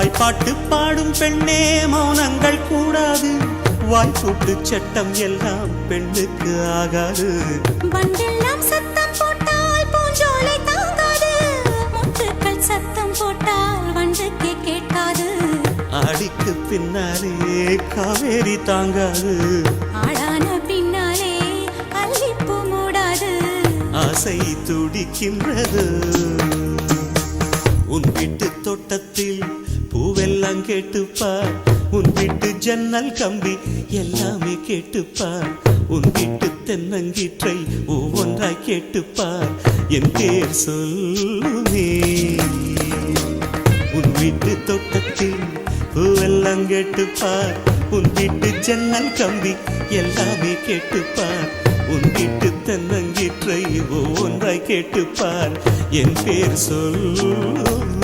வாய்ப்பாட்டு பாடும் பெண்ணே மௌனங்கள் கூடாது. வாய்ப்பூட்டு சட்டம் எல்லாம் பெண்ணுக்கு ஆகாது. வண்டெல்லாம் சத்தம் போட்டால் பூஞ்சோலை தாங்காது. முத்துக்கள் சத்தம் போட்டால் வண்டுக்கே கேட்காது. ஆடிக்கு பின்னாலே காவேரி தாங்காது. ஆளான பின்னாலே அல்லிப்பூ மூடாது. ஆசை துடிக்கின்றது. உன் வீட்டு தோட்டத்தில் பூவெல்லாம் கேட்டுப்பார். உன் வீட்டு ஜன்னல் கம்பி எல்லாமே கேட்டுப்பார். உன் வீட்டு தென்னங்கீற்றை ஒவ்வொன்றாய் கேட்டுப்பார். என் பேர் சொல்லுமே. உன் வீட்டு தோட்டத்தில் பூவெல்லாம் கேட்டுப்பார். உன் வீட்டு ஜன்னல் கம்பி எல்லாமே கேட்டுப்பார். உன் வீட்டு தென்னங்கீற்றை ஒவ்வொன்றாய் கேட்டுப்பார். என் பேர் சொல்லுமே.